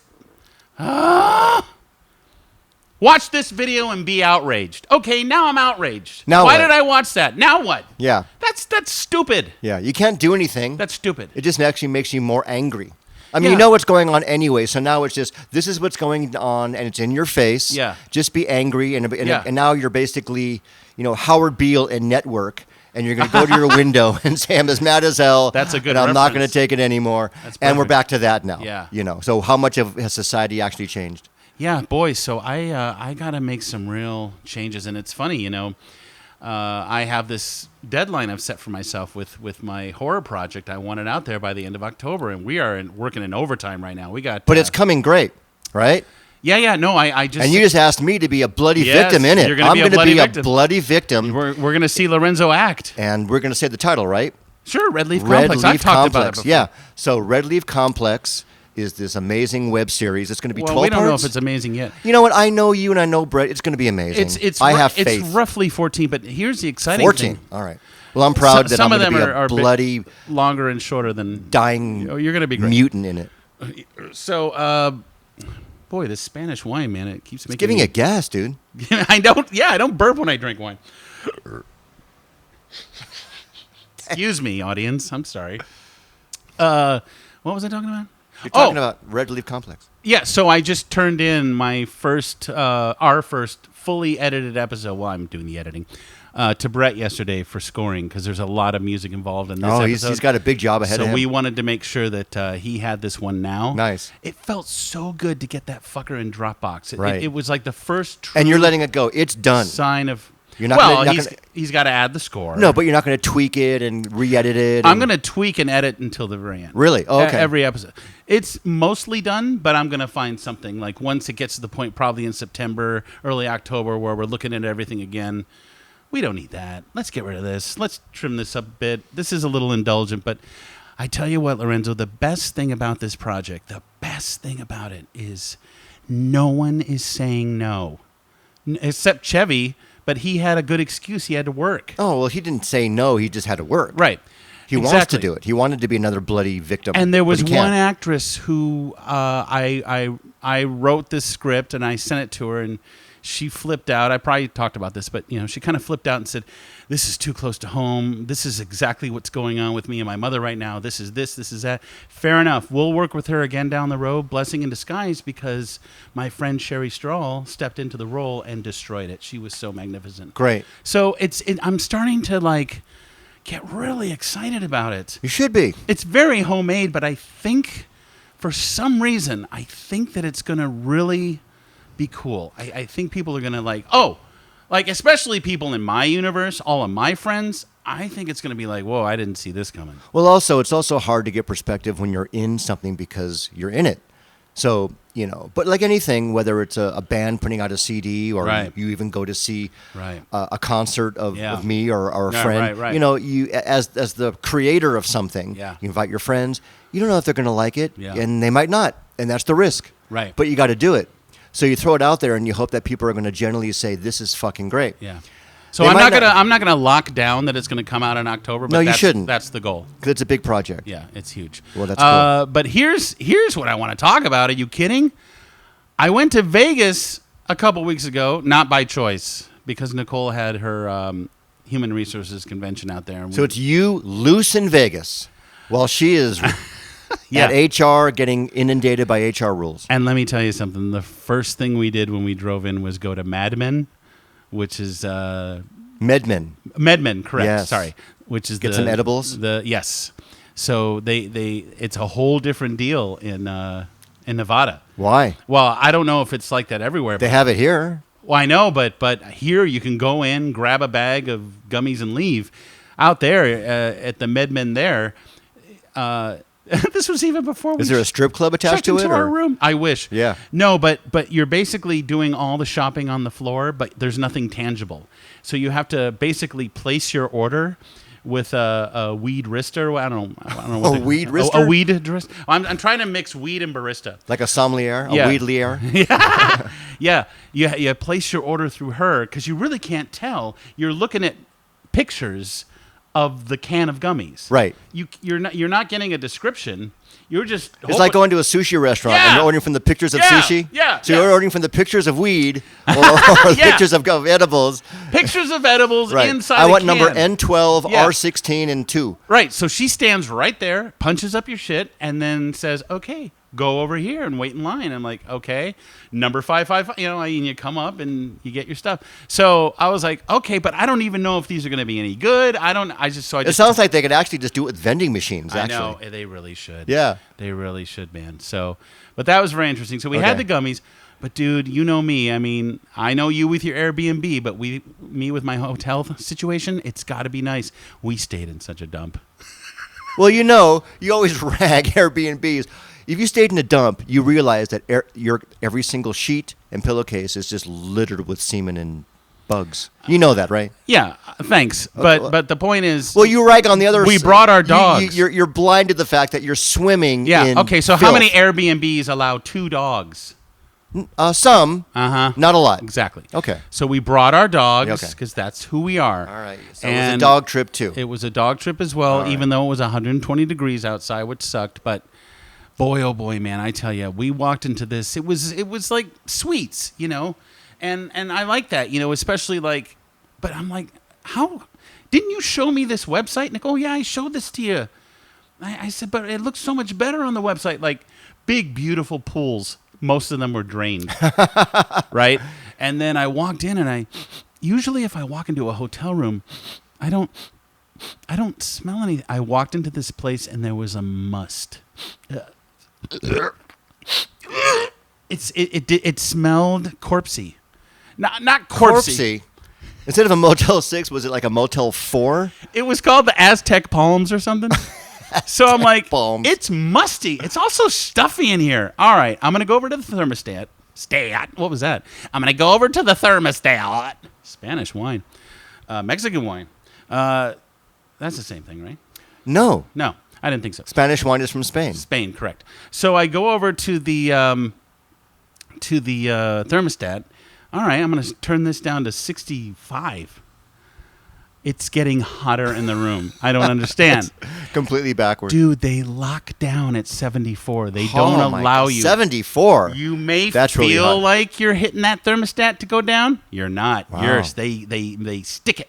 Speaker 2: watch this video and be outraged. Okay, now I'm outraged.
Speaker 1: Now
Speaker 2: Why
Speaker 1: what?
Speaker 2: did I watch that? Now what?
Speaker 1: Yeah.
Speaker 2: That's stupid.
Speaker 1: Yeah. You can't do anything.
Speaker 2: That's stupid.
Speaker 1: It just actually makes you more angry. I mean,
Speaker 2: Yeah.
Speaker 1: you know what's going on anyway, so now it's just, this is what's going on, and it's in your face.
Speaker 2: Yeah.
Speaker 1: Just be angry, and
Speaker 2: Yeah.
Speaker 1: now you're basically, Howard Beale in Network, and you're going to go to your window and say, I'm as mad as hell.
Speaker 2: That's a good
Speaker 1: and I'm not going
Speaker 2: reference.
Speaker 1: to take it anymore.
Speaker 2: That's
Speaker 1: And we're
Speaker 2: perfect.
Speaker 1: back to that now.
Speaker 2: Yeah.
Speaker 1: So how much has society actually changed?
Speaker 2: Yeah, boy. So I got to make some real changes, and it's funny, I have this deadline I've set for myself with my horror project. I want it out there by the end of October, and we are working in overtime right now. We got,
Speaker 1: But it's coming great, right?
Speaker 2: yeah. No, I just
Speaker 1: And you just asked me to be a bloody
Speaker 2: Yes,
Speaker 1: victim in it.
Speaker 2: you're gonna
Speaker 1: I'm
Speaker 2: be a
Speaker 1: going to
Speaker 2: bloody
Speaker 1: be
Speaker 2: victim.
Speaker 1: a bloody victim,
Speaker 2: we're going to see Lorenzo act.
Speaker 1: and we're going to say the title, right?
Speaker 2: Sure, Red Leaf
Speaker 1: Red
Speaker 2: Complex.
Speaker 1: Leaf
Speaker 2: I've talked
Speaker 1: Complex.
Speaker 2: about it before.
Speaker 1: Yeah. So Red Leaf Complex is this amazing web series. It's going to be 12
Speaker 2: we don't know
Speaker 1: parts.
Speaker 2: if it's amazing yet.
Speaker 1: You know what? I know you and I know Brett. It's going to be amazing. I have faith.
Speaker 2: It's roughly 14, but here's the exciting
Speaker 1: 14.
Speaker 2: thing.
Speaker 1: All right. Well, I'm proud that
Speaker 2: Some
Speaker 1: I'm
Speaker 2: of
Speaker 1: going to
Speaker 2: them
Speaker 1: be
Speaker 2: are
Speaker 1: a bloody,
Speaker 2: longer and shorter than
Speaker 1: dying
Speaker 2: you're going to be great.
Speaker 1: mutant in it.
Speaker 2: So, boy, this Spanish wine, man, it keeps making
Speaker 1: Giving
Speaker 2: me...
Speaker 1: a gas, dude.
Speaker 2: I don't burp when I drink wine. Excuse me, audience. I'm sorry. What was I talking about?
Speaker 1: You're talking about Red Leaf Complex.
Speaker 2: Yeah, so I just turned in my our first fully edited episode. Well, I'm doing the editing. To Brett yesterday for scoring because there's a lot of music involved in this episode.
Speaker 1: He's got a big job ahead of him.
Speaker 2: So we wanted to make sure that he had this one now.
Speaker 1: Nice.
Speaker 2: It felt so good to get that fucker in Dropbox.
Speaker 1: Right.
Speaker 2: It was like the first true
Speaker 1: And you're letting it go. It's done.
Speaker 2: sign of...
Speaker 1: You're not
Speaker 2: well,
Speaker 1: gonna,
Speaker 2: he's got to add the score.
Speaker 1: No, but you're not going to tweak it and re-edit it.
Speaker 2: I'm going to tweak and edit until the very end.
Speaker 1: Really? Oh, okay.
Speaker 2: Every episode. It's mostly done, but I'm going to find something. Like once it gets to the point, probably in September, early October, where we're looking at everything again. We don't need that. Let's get rid of this. Let's trim this up a bit. This is a little indulgent, but I tell you what, Lorenzo, the best thing about this project, the best thing about it is no one is saying no. Except Chevy, but he had a good excuse. He had to work.
Speaker 1: Oh, well, he didn't say no. He just had to work.
Speaker 2: Right.
Speaker 1: He wants to do it. He wanted to be another bloody victim.
Speaker 2: And there was
Speaker 1: but he can't.
Speaker 2: one actress who I wrote this script and I sent it to her and she flipped out. I probably talked about this, but she kind of flipped out and said, "This is too close to home. This is exactly what's going on with me and my mother right now. This is this is that." Fair enough. We'll work with her again down the road. Blessing in disguise, because my friend Sherry Strahl stepped into the role and destroyed it. She was so magnificent.
Speaker 1: Great.
Speaker 2: So I'm starting to get really excited about it.
Speaker 1: You should be.
Speaker 2: It's very homemade, but I think for some reason, I think that it's going to really be cool. I think people are going to especially people in my universe, all of my friends, I think it's going to be like, whoa, I didn't see this coming.
Speaker 1: Well, also, it's also hard to get perspective when you're in something because you're in it. So, but like anything, whether it's a band putting out a CD or
Speaker 2: Right.
Speaker 1: you even go to see
Speaker 2: Right.
Speaker 1: a concert of me or a
Speaker 2: Yeah,
Speaker 1: friend,
Speaker 2: right.
Speaker 1: you as the creator of something,
Speaker 2: Yeah.
Speaker 1: you invite your friends, you don't know if they're going to like it,
Speaker 2: Yeah.
Speaker 1: and they might not, and that's the risk.
Speaker 2: Right.
Speaker 1: But you got to do it. So you throw it out there and you hope that people are going to generally say, this is fucking great.
Speaker 2: Yeah. So
Speaker 1: They
Speaker 2: I'm
Speaker 1: might
Speaker 2: not gonna lock down that it's gonna come out in October. But
Speaker 1: No, you shouldn't.
Speaker 2: That's the goal.
Speaker 1: Because it's a big project.
Speaker 2: Yeah, it's huge.
Speaker 1: Well, that's cool.
Speaker 2: But here's what I want to talk about. Are you kidding? I went to Vegas a couple weeks ago, not by choice, because Nicole had her human resources convention out there. And
Speaker 1: So it's you loose in Vegas while she is
Speaker 2: Yeah.
Speaker 1: at HR getting inundated by HR rules.
Speaker 2: And let me tell you something. The first thing we did when we drove in was go to Mad Men, which is
Speaker 1: Medmen.
Speaker 2: MedMen, correct?
Speaker 1: Yes.
Speaker 2: Sorry, which is
Speaker 1: Get some edibles?
Speaker 2: Yes. So it's a whole different deal in Nevada.
Speaker 1: Why?
Speaker 2: Well, I don't know if it's like that everywhere.
Speaker 1: They have it here.
Speaker 2: Well, I know, but here you can go in, grab a bag of gummies, and leave. Out there at the MedMen there, this was even before.
Speaker 1: Is there a strip club attached
Speaker 2: checked
Speaker 1: to
Speaker 2: into
Speaker 1: it?
Speaker 2: our room? I wish.
Speaker 1: Yeah.
Speaker 2: No, but you're basically doing all the shopping on the floor, but there's nothing tangible. So you have to basically place your order with a weed wrister. I don't know what
Speaker 1: A weed wrister?
Speaker 2: A weed wrister. I'm trying to mix weed and barista.
Speaker 1: Like a sommelier?
Speaker 2: Yeah.
Speaker 1: A weed lier?
Speaker 2: Yeah, you place your order through her because you really can't tell. You're looking at pictures of the can of gummies.
Speaker 1: Right.
Speaker 2: You're not getting a description. You're just
Speaker 1: It's like going to a sushi restaurant and
Speaker 2: Yeah.
Speaker 1: you're ordering from the pictures of
Speaker 2: Yeah,
Speaker 1: sushi.
Speaker 2: yeah,
Speaker 1: So
Speaker 2: yeah.
Speaker 1: you're ordering from the pictures of weed or
Speaker 2: Yeah.
Speaker 1: pictures of edibles.
Speaker 2: pictures of edibles
Speaker 1: Right.
Speaker 2: inside.
Speaker 1: I
Speaker 2: a
Speaker 1: want
Speaker 2: can.
Speaker 1: number N12,
Speaker 2: Yeah.
Speaker 1: R16, and 2.
Speaker 2: Right. So she stands right there, punches up your shit, and then says, "Okay, go over here and wait in line." I'm like, "Okay, number 555." And you come up and you get your stuff. So I was like, "Okay, but I don't even know if these are going to be any good."
Speaker 1: It sounds like they could actually just do it with vending machines,
Speaker 2: I
Speaker 1: actually.
Speaker 2: know they really should.
Speaker 1: Yeah.
Speaker 2: They really should, man. So, but that was very interesting. So we had
Speaker 1: Okay.
Speaker 2: the gummies, but dude, you know me. I mean, I know you with your Airbnb, but me with my hotel situation, it's got to be nice. We stayed in such a dump.
Speaker 1: Well, you always rag Airbnbs. If you stayed in a dump, you realize that your every single sheet and pillowcase is just littered with semen and bugs. You know that, right?
Speaker 2: Yeah, thanks. But the point is,
Speaker 1: Well, you rag on the other.
Speaker 2: We brought our dogs.
Speaker 1: You're blind to the fact that you're swimming.
Speaker 2: yeah.
Speaker 1: In
Speaker 2: Okay, so
Speaker 1: filth.
Speaker 2: how many Airbnbs allow 2 dogs?
Speaker 1: Some.
Speaker 2: Uh-huh.
Speaker 1: Not a lot.
Speaker 2: Exactly.
Speaker 1: Okay.
Speaker 2: So we brought our dogs
Speaker 1: Okay.
Speaker 2: because that's who we are.
Speaker 1: All right. So it was a dog trip too.
Speaker 2: It was a dog trip as well,
Speaker 1: All
Speaker 2: even though it was 120 degrees outside, which sucked. But boy, oh boy, man, I tell you, we walked into this. It was like sweets, you know, and I like that, you know, especially like. But I'm like, how didn't you show me this website? And I go, yeah, I showed this to you. I said, but it looks so much better on the website. Like big, beautiful pools. Most of them were drained, right? And then I walked in, and usually if I walk into a hotel room, I don't smell anything. I walked into this place, and there was a must. It smelled corpsey, not corpsey.
Speaker 1: Instead of a Motel 6, was it like a Motel 4?
Speaker 2: It was called the Aztec Palms or something. So I'm like,
Speaker 1: Palms.
Speaker 2: It's musty. It's also stuffy in here. All right, I'm going to go over to the thermostat. What was that? I'm going to go over to the thermostat. Spanish wine. Mexican wine. That's the same thing, right?
Speaker 1: No.
Speaker 2: No, I didn't think so.
Speaker 1: Spanish wine is from Spain.
Speaker 2: Spain, correct. So I go over to the thermostat. All right, I'm going to turn this down to 65. It's getting hotter in the room. I don't understand.
Speaker 1: Completely backwards.
Speaker 2: Dude, they lock down at 74. They don't allow you.
Speaker 1: 74.
Speaker 2: You may
Speaker 1: That's
Speaker 2: feel
Speaker 1: really hot.
Speaker 2: like you're hitting that thermostat to go down. You're not.
Speaker 1: Wow.
Speaker 2: Yours. They stick it.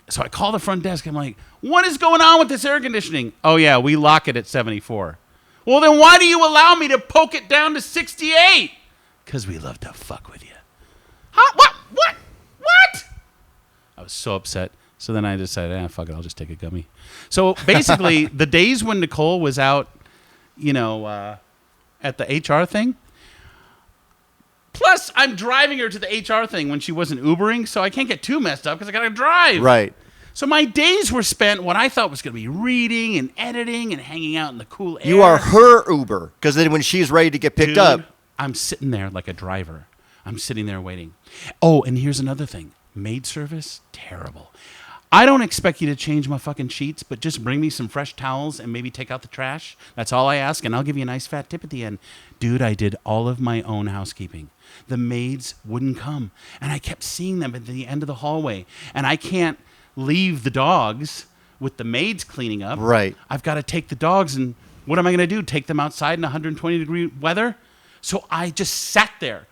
Speaker 2: So I call the front desk. I'm like, what is going on with this air conditioning? Oh, yeah, we lock it at 74. Well, then why do you allow me to poke it down to 68? Because we love to fuck with you. Huh? What? I was so upset. So then I decided, fuck it, I'll just take a gummy. So basically, the days when Nicole was out, you know, at the HR thing, plus I'm driving her to the HR thing when she wasn't Ubering, so I can't get too messed up because I got to drive.
Speaker 1: Right.
Speaker 2: So my days were spent what I thought was going to be reading and editing and hanging out in the cool air.
Speaker 1: You are her Uber, because then when she's ready to get picked
Speaker 2: Dude,
Speaker 1: up.
Speaker 2: I'm sitting there like a driver. I'm sitting there waiting. Oh, and here's another thing. Maid service, terrible. I don't expect you to change my fucking sheets, but just bring me some fresh towels and maybe take out the trash. That's all I ask, and I'll give you a nice fat tip at the end. Dude, I did all of my own housekeeping. The maids wouldn't come, and I kept seeing them at the end of the hallway, and I can't leave the dogs with the maids cleaning up.
Speaker 1: Right.
Speaker 2: I've got to take the dogs, and what am I going to do? Take them outside in 120-degree weather? So I just sat there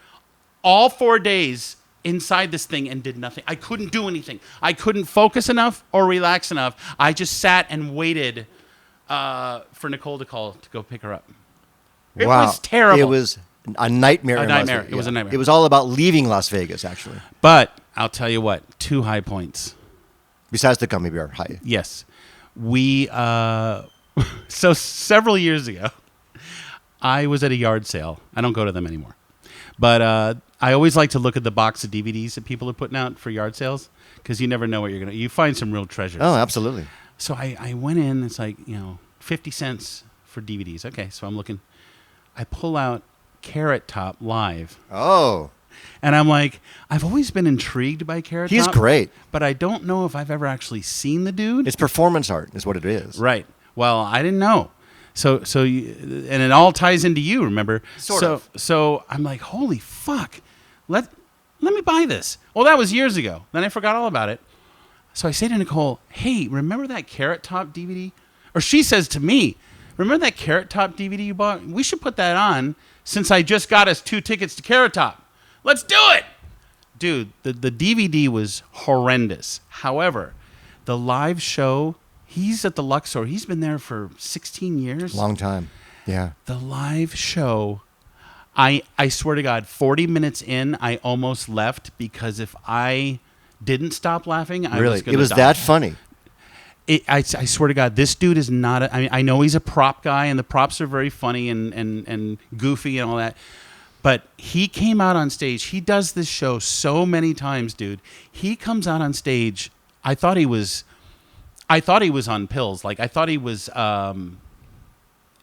Speaker 2: all 4 days inside this thing and did nothing. I couldn't do anything. I couldn't focus enough or relax enough. I just sat and waited for Nicole to call to go pick her up. It was terrible.
Speaker 1: It was a nightmare.
Speaker 2: A
Speaker 1: in Las
Speaker 2: nightmare.
Speaker 1: Vegas.
Speaker 2: It was a nightmare.
Speaker 1: It was all about leaving Las Vegas, actually.
Speaker 2: But I'll tell you what, 2 high points.
Speaker 1: Besides the gummy bear. Hi.
Speaker 2: Yes. We, so several years ago, I was at a yard sale. I don't go to them anymore. But I always like to look at the box of DVDs that people are putting out for yard sales because you never know what you're going to... You find some real treasures.
Speaker 1: Oh, absolutely.
Speaker 2: So I went in. It's like, 50 cents for DVDs. Okay, so I'm looking. I pull out Carrot Top Live.
Speaker 1: Oh.
Speaker 2: And I'm like, I've always been intrigued by Carrot Top.
Speaker 1: He's great.
Speaker 2: But I don't know if I've ever actually seen the dude.
Speaker 1: It's performance art is what it is.
Speaker 2: Right. Well, I didn't know. So and it all ties into you, remember?
Speaker 1: Sort of.
Speaker 2: So I'm like, holy fuck. Let me buy this. Well, that was years ago. Then I forgot all about it. So I say to Nicole, hey, remember that Carrot Top DVD? Or she says to me, remember that Carrot Top DVD you bought? We should put that on since I just got us 2 tickets to Carrot Top. Let's do it. Dude, the DVD was horrendous. However, the live show, he's at the Luxor. He's been there for 16 years.
Speaker 1: Long time. Yeah.
Speaker 2: The live show, I swear to God, 40 minutes in, I almost left because if I didn't stop laughing, I was going to die.
Speaker 1: It was that funny.
Speaker 2: I swear to God, this dude is not... I know he's a prop guy, and the props are very funny and goofy and all that. But he came out on stage. He does this show so many times, dude. He comes out on stage. I thought he was on pills. Like, I thought he was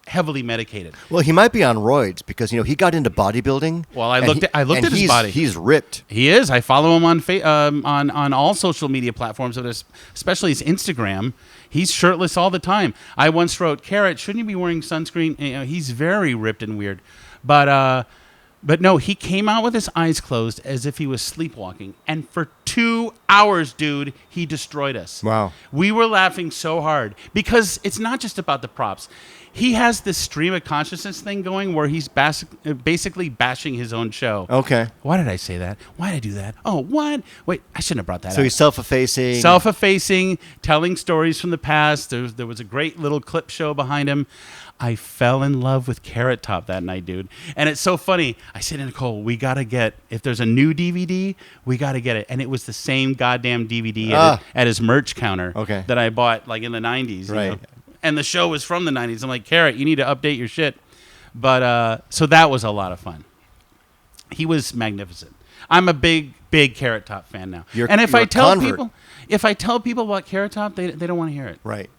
Speaker 2: heavily medicated.
Speaker 1: Well, he might be on roids because he got into bodybuilding.
Speaker 2: Well, I looked at his body.
Speaker 1: He's ripped.
Speaker 2: He is. I follow him on all social media platforms, but especially his Instagram. He's shirtless all the time. I once wrote, "Carrot, shouldn't you be wearing sunscreen?" He's very ripped and weird, but no, he came out with his eyes closed as if he was sleepwalking, and for 2 hours, dude, he destroyed us.
Speaker 1: Wow.
Speaker 2: We were laughing so hard because it's not just about the props. He has this stream of consciousness thing going where he's basically bashing his own show.
Speaker 1: Okay.
Speaker 2: Why did I say that? Why did I do that? Oh, what? Wait, I shouldn't have brought that up.
Speaker 1: So he's self-effacing.
Speaker 2: Self-effacing, telling stories from the past. There was a great little clip show behind him. I fell in love with Carrot Top that night, dude. And it's so funny. I said to Nicole, we got to get, if there's a new DVD, we got to get it. And it was the same goddamn DVD at his merch counter that I bought like in the 90s.
Speaker 1: Right.
Speaker 2: You know? And the show was from the 90s. I'm like, Carrot, you need to update your shit. But so that was a lot of fun. He was magnificent. I'm a big Carrot Top fan now. And if I tell people about Carrot Top, they don't want to hear it.
Speaker 1: Right.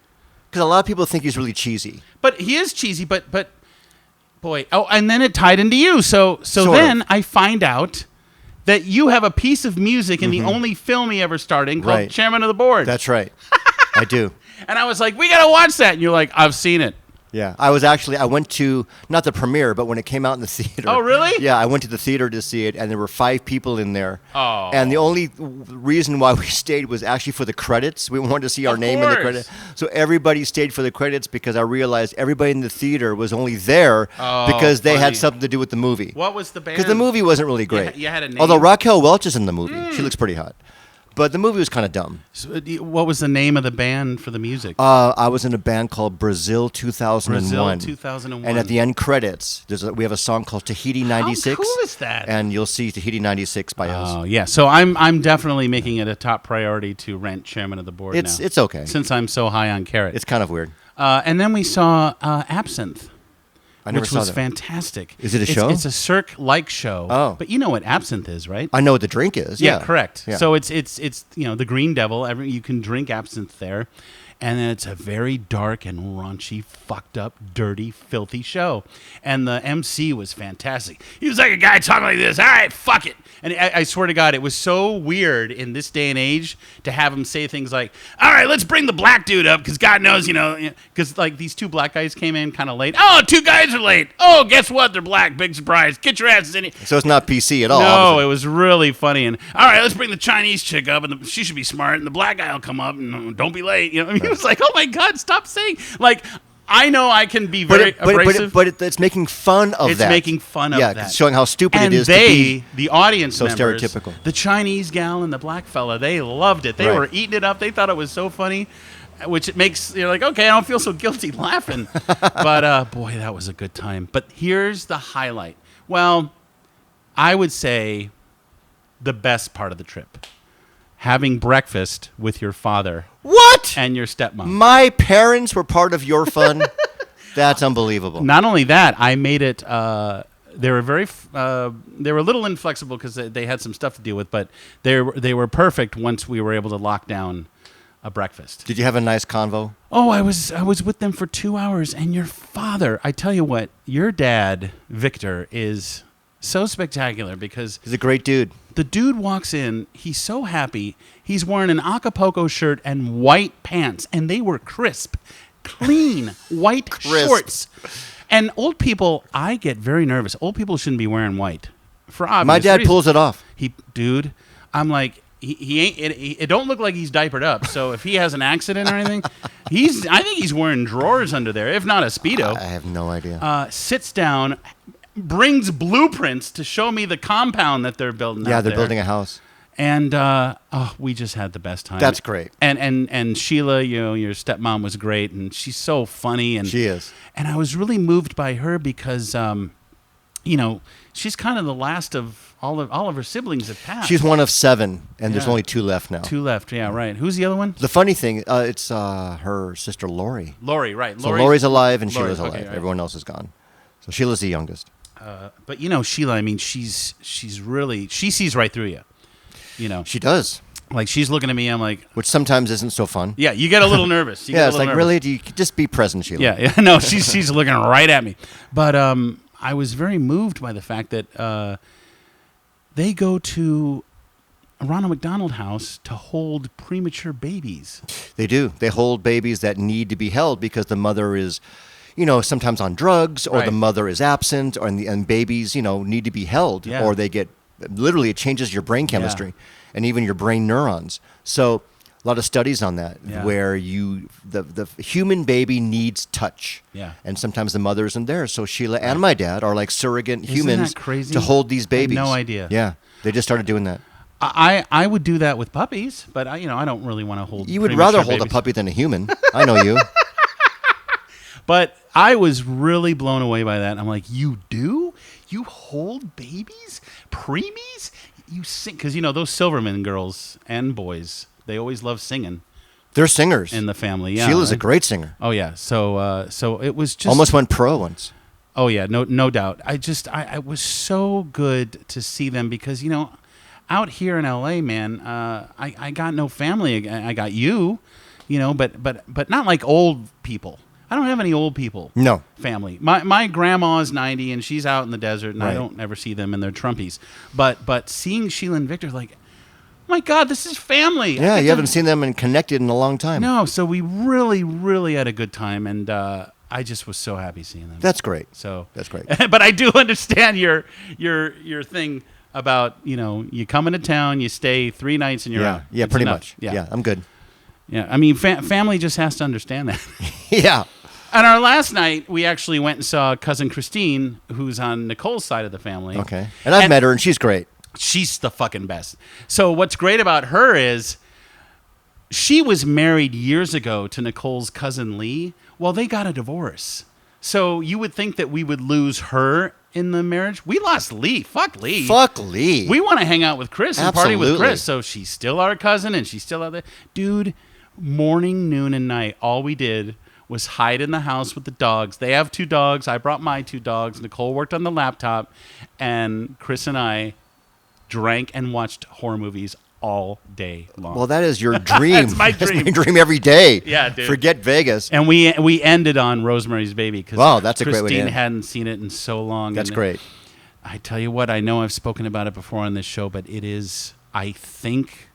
Speaker 1: Because a lot of people think he's really cheesy.
Speaker 2: But he is cheesy, but boy. Oh, and then it tied into you. So then I find out that you have a piece of music in the only film he ever starred in called Chairman of the Board.
Speaker 1: That's right. I do.
Speaker 2: And I was like, we got to watch that. And you're like, I've seen it.
Speaker 1: Yeah. I went to, not the premiere, but when it came out in the theater.
Speaker 2: Oh, really?
Speaker 1: Yeah, I went to the theater to see it, and there were 5 people in there.
Speaker 2: Oh.
Speaker 1: And the only reason why we stayed was actually for the credits. We wanted to see our name in the credits. So everybody stayed for the credits because I realized everybody in the theater was only there because they had something to do with the movie.
Speaker 2: What was the band?
Speaker 1: Because the movie wasn't really great.
Speaker 2: You had a name?
Speaker 1: Although Raquel Welch is in the movie. She looks pretty hot. But the movie was kind of dumb.
Speaker 2: So, what was the name of the band for the music?
Speaker 1: I was in a band called Brazil 2001.
Speaker 2: Brazil 2001.
Speaker 1: And at the end credits, we have a song called Tahiti 96.
Speaker 2: How cool is that?
Speaker 1: And you'll see Tahiti 96 by us.
Speaker 2: Oh, yeah. So I'm definitely making it a top priority to rent Chairman of the Board now.
Speaker 1: It's okay.
Speaker 2: Since I'm so high on Carrot.
Speaker 1: It's kind of weird.
Speaker 2: And then we saw Absinthe. Which was
Speaker 1: that.
Speaker 2: Fantastic.
Speaker 1: Is it a show?
Speaker 2: It's a Cirque-like show.
Speaker 1: Oh.
Speaker 2: But you know what absinthe is, right?
Speaker 1: I know what the drink is.
Speaker 2: Yeah, correct.
Speaker 1: Yeah.
Speaker 2: So it's the Green Devil. You can drink absinthe there. And then it's a very dark and raunchy, fucked up, dirty, filthy show. And the MC was fantastic. He was like a guy talking like this. All right, fuck it. And I swear to God, it was so weird in this day and age to have him say things like, all right, let's bring the black dude up because God knows, because like these 2 black guys came in kind of late. Oh, 2 guys are late. Oh, guess what? They're black. Big surprise. Get your asses in here.
Speaker 1: So it's not PC at all.
Speaker 2: No,
Speaker 1: obviously.
Speaker 2: It was really funny. And all right, let's bring the Chinese chick up, and she should be smart, and the black guy will come up, and don't be late. He was like, oh my God, stop saying. Like, I know I can be very abrasive.
Speaker 1: But it's making fun of that.
Speaker 2: It's making fun of that.
Speaker 1: Yeah, showing how stupid
Speaker 2: and
Speaker 1: it is to be
Speaker 2: the audience
Speaker 1: so
Speaker 2: members,
Speaker 1: stereotypical.
Speaker 2: The Chinese gal and the black fella, they loved it. They were eating it up. They thought it was so funny, which it makes, you're like, okay, I don't feel so guilty laughing. But, boy, that was a good time. But here's the highlight. Well, I would say the best part of the trip. Having breakfast with your father.
Speaker 1: What?
Speaker 2: And your stepmom.
Speaker 1: My parents were part of your fun? That's unbelievable.
Speaker 2: Not only that, I made it. They were they were a little inflexible because they had some stuff to deal with, but they were perfect once we were able to lock down a breakfast.
Speaker 1: Did you have a nice convo?
Speaker 2: Oh, I was with them for 2 hours, and your father. I tell you what, your dad, Victor, is so spectacular because
Speaker 1: he's a great dude.
Speaker 2: The dude walks in, he's so happy. He's wearing an Acapulco shirt and white pants, and they were crisp, clean, white shorts. And old people, I get very nervous. Old people shouldn't be wearing white. For obvious
Speaker 1: My dad
Speaker 2: reasons.
Speaker 1: pulls it off.
Speaker 2: Dude, I'm like, he ain't. It don't look like he's diapered up. So if he has an accident or anything, I think he's wearing drawers under there, if not a Speedo.
Speaker 1: I have no idea.
Speaker 2: Sits down. Brings blueprints to show me the compound that they're building.
Speaker 1: Yeah, they're building a house.
Speaker 2: And we just had the best time.
Speaker 1: That's great.
Speaker 2: And Sheila, your stepmom was great, and she's so funny. And
Speaker 1: she is. And
Speaker 2: I was really moved by her because, she's kind of the last of all of her siblings have passed.
Speaker 1: She's one of 7, and there's only 2 left now.
Speaker 2: 2 left, yeah, right. Who's the other one?
Speaker 1: The funny thing, it's her sister Lori.
Speaker 2: Lori, right.
Speaker 1: So Lori's alive, and Sheila's alive. Right. Everyone else is gone. So Sheila's the youngest.
Speaker 2: But Sheila, I mean, she's really, she sees right through you.
Speaker 1: She does.
Speaker 2: Like she's looking at me, I'm like,
Speaker 1: Which sometimes isn't so fun.
Speaker 2: yeah, you get a little nervous. You get
Speaker 1: Yeah,
Speaker 2: a
Speaker 1: it's
Speaker 2: little
Speaker 1: like,
Speaker 2: nervous.
Speaker 1: really? Do you just be present, Sheila?
Speaker 2: Yeah, no, she's looking right at me. But I was very moved by the fact that they go to Ronald McDonald House to hold premature babies.
Speaker 1: They do. They hold babies that need to be held because the mother is, sometimes on drugs, or
Speaker 2: Right.
Speaker 1: the mother is absent, and babies, need to be held,
Speaker 2: Yeah.
Speaker 1: or they get, literally it changes your brain chemistry and even your brain neurons. So a lot of studies on that,
Speaker 2: Yeah.
Speaker 1: where the human baby needs touch.
Speaker 2: Yeah.
Speaker 1: And sometimes the mother isn't there. So Sheila and my dad are like surrogate
Speaker 2: Isn't
Speaker 1: humans
Speaker 2: that crazy?
Speaker 1: to hold these
Speaker 2: I had
Speaker 1: babies.
Speaker 2: no idea.
Speaker 1: Yeah. They just started doing that.
Speaker 2: I would do that with puppies, but I don't really want to hold.
Speaker 1: You would
Speaker 2: premature
Speaker 1: rather hold a
Speaker 2: babies.
Speaker 1: puppy than a human. I know you.
Speaker 2: But I was really blown away by that. I'm like, you do? You hold babies? Preemies? You sing? Because, those Silverman girls and boys, they always love singing
Speaker 1: They're singers.
Speaker 2: in the family. Yeah.
Speaker 1: Sheila's a great singer.
Speaker 2: Oh, yeah. So it was just.
Speaker 1: Almost went pro once.
Speaker 2: Oh, yeah. No doubt. I was so good to see them because, out here in LA, man, I got no family. I got you, but not like old people. I don't have any old people.
Speaker 1: No.
Speaker 2: Family. My grandma's 90 and she's out in the desert and I
Speaker 1: Right.
Speaker 2: don't ever see them in their Trumpies. But seeing Sheila and Victor, like, oh my God, this is family.
Speaker 1: Yeah, you haven't seen them and connected in a long time.
Speaker 2: No, so we really, really had a good time and I just was so happy seeing them.
Speaker 1: That's great.
Speaker 2: So
Speaker 1: That's great.
Speaker 2: But I do understand your thing about, you come into town, you stay 3 nights and you're out.
Speaker 1: Yeah,
Speaker 2: It's
Speaker 1: pretty
Speaker 2: enough.
Speaker 1: much. Yeah, I'm good.
Speaker 2: Yeah, I mean, family just has to understand that.
Speaker 1: Yeah.
Speaker 2: On our last night, we actually went and saw cousin Christine, who's on Nicole's side of the family.
Speaker 1: Okay. And I've met her, and she's great.
Speaker 2: She's the fucking best. So what's great about her is she was married years ago to Nicole's cousin Lee. Well, they got a divorce. So you would think that we would lose her in the marriage. We lost Lee. Fuck Lee.
Speaker 1: Fuck Lee.
Speaker 2: We want to hang out with Chris and party with
Speaker 1: Absolutely.
Speaker 2: Chris. So she's still our cousin and she's still out there. Dude, morning, noon, and night, all we did was hide in the house with the dogs. They have 2 dogs. I brought my 2 dogs. Nicole worked on the laptop. And Chris and I drank and watched horror movies all day long.
Speaker 1: Well, that is your dream.
Speaker 2: That's my dream.
Speaker 1: That's my dream every day.
Speaker 2: Yeah, dude.
Speaker 1: Forget Vegas.
Speaker 2: and we ended on Rosemary's Baby because
Speaker 1: Wow, that's a great way to
Speaker 2: Christine
Speaker 1: end.
Speaker 2: hadn't seen it in so long.
Speaker 1: That's
Speaker 2: And
Speaker 1: great.
Speaker 2: I tell you what, I know I've spoken about it before on this show, but it is, I think,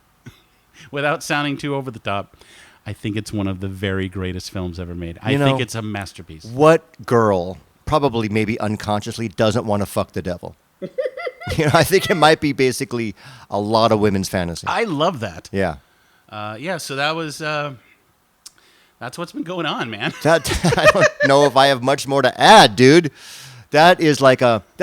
Speaker 2: without sounding too over the top, I think it's one of the very greatest films ever made. I think it's a masterpiece.
Speaker 1: What girl, probably maybe unconsciously, doesn't want to fuck the devil? I think it might be basically a lot of women's fantasy.
Speaker 2: I love that.
Speaker 1: Yeah.
Speaker 2: So that was, that's what's been going on, man.
Speaker 1: That I don't know if I have much more to add, dude. That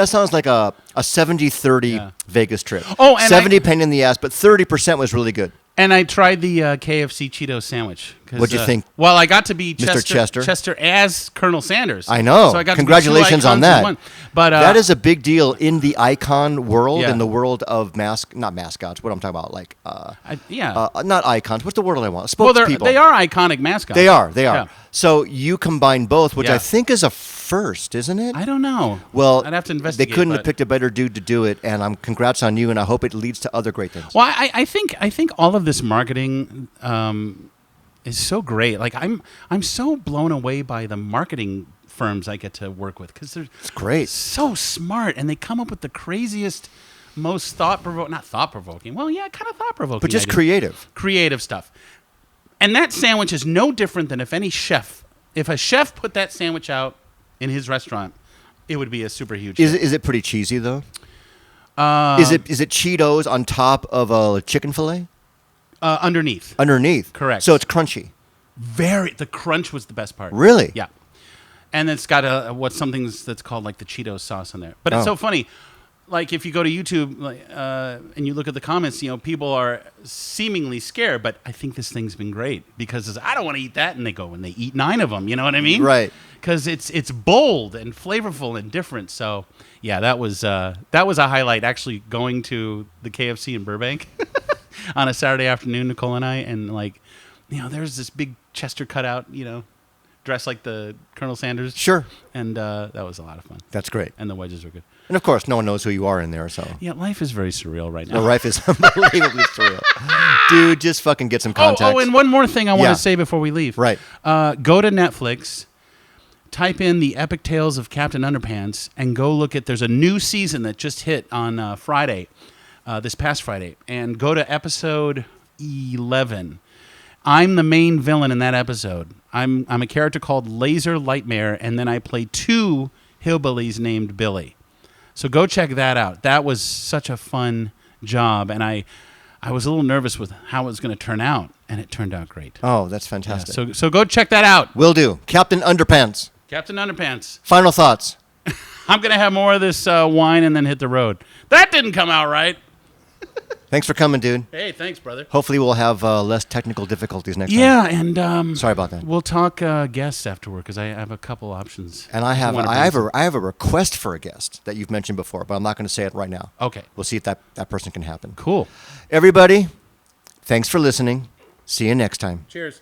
Speaker 1: sounds like a 70-30
Speaker 2: Yeah.
Speaker 1: Vegas trip.
Speaker 2: Oh, and
Speaker 1: 70 pain in the ass, but 30% was really good.
Speaker 2: And I tried the KFC Cheeto sandwich.
Speaker 1: What'd you think?
Speaker 2: Well, I got to be
Speaker 1: Mr. Chester?
Speaker 2: Chester as Colonel Sanders.
Speaker 1: I know.
Speaker 2: So I got
Speaker 1: Congratulations
Speaker 2: to be 2
Speaker 1: on
Speaker 2: icons
Speaker 1: that.
Speaker 2: in one. But
Speaker 1: That is a big deal in the icon world,
Speaker 2: Yeah.
Speaker 1: in the world of not mascots. What I'm talking about, like
Speaker 2: yeah.
Speaker 1: not icons. What's the word I want?
Speaker 2: Well,
Speaker 1: Spokespeople.
Speaker 2: they are iconic mascots.
Speaker 1: They are.
Speaker 2: Yeah.
Speaker 1: So you combine both, which
Speaker 2: Yeah.
Speaker 1: I think is a first, isn't it?
Speaker 2: I don't know.
Speaker 1: Well,
Speaker 2: I'd have to
Speaker 1: They
Speaker 2: investigate.
Speaker 1: couldn't have
Speaker 2: but-
Speaker 1: picked a better dude to do it, and congrats on you, and I hope it leads to other great things.
Speaker 2: Well, I think all of this marketing is so great. Like I'm so blown away by the marketing firms I get to work with because they're
Speaker 1: It's great.
Speaker 2: so smart and they come up with the craziest, most not thought provoking. Well, yeah, kind of thought provoking,
Speaker 1: But just creative
Speaker 2: stuff. And that sandwich is no different than if a chef put that sandwich out in his restaurant, it would be a super huge.
Speaker 1: Is it pretty cheesy though? Is it Cheetos on top of a chicken fillet?
Speaker 2: Underneath?
Speaker 1: Underneath.
Speaker 2: Correct.
Speaker 1: So it's crunchy.
Speaker 2: The crunch was the best part.
Speaker 1: Really?
Speaker 2: Yeah. And it's got that's called like the Cheetos sauce in there. But it's
Speaker 1: Oh.
Speaker 2: so funny. Like if you go to YouTube and you look at the comments, people are seemingly scared, but I think this thing's been great because I don't want to eat that, and they go and they eat 9 of them. You know what I mean?
Speaker 1: Right.
Speaker 2: Because it's bold and flavorful and different. So yeah, that was a highlight. Actually, going to the KFC in Burbank on a Saturday afternoon, Nicole and I, and there's this big Chester cutout, dressed like the Colonel Sanders.
Speaker 1: Sure.
Speaker 2: And that was a lot of fun.
Speaker 1: That's great.
Speaker 2: And the wedges were good.
Speaker 1: And of course, no one knows who you are in there, so.
Speaker 2: Yeah, life is very surreal right now.
Speaker 1: The life is unbelievably surreal. Dude, just fucking get some contacts.
Speaker 2: Oh, and one more thing I want
Speaker 1: Yeah.
Speaker 2: to say before we leave.
Speaker 1: Right.
Speaker 2: Go to Netflix, type in The Epic Tales of Captain Underpants, and go look at, there's a new season that just hit on Friday, this past Friday, and go to episode 11. I'm the main villain in that episode. I'm a character called Laser Lightmare, and then I play 2 hillbillies named Billy. So go check that out. That was such a fun job, and I was a little nervous with how it was going to turn out, and it turned out great.
Speaker 1: Oh, that's
Speaker 2: Yeah,
Speaker 1: fantastic.
Speaker 2: so go check that out.
Speaker 1: Will do. Captain Underpants.
Speaker 2: Captain Underpants.
Speaker 1: Final thoughts.
Speaker 2: I'm going to have more of this wine and then hit the road. That didn't come out right.
Speaker 1: Thanks for coming, dude.
Speaker 2: Hey, thanks, brother.
Speaker 1: Hopefully we'll have less technical difficulties next time.
Speaker 2: Yeah, and
Speaker 1: Sorry about that.
Speaker 2: we'll talk guests afterward because I have a couple options.
Speaker 1: And I have
Speaker 2: Wanna
Speaker 1: I
Speaker 2: bring
Speaker 1: have a request for a guest that you've mentioned before, but I'm not going to say it right now.
Speaker 2: Okay,
Speaker 1: We'll see if that person can happen.
Speaker 2: cool.
Speaker 1: Everybody, thanks for listening. See you next time.
Speaker 2: Cheers.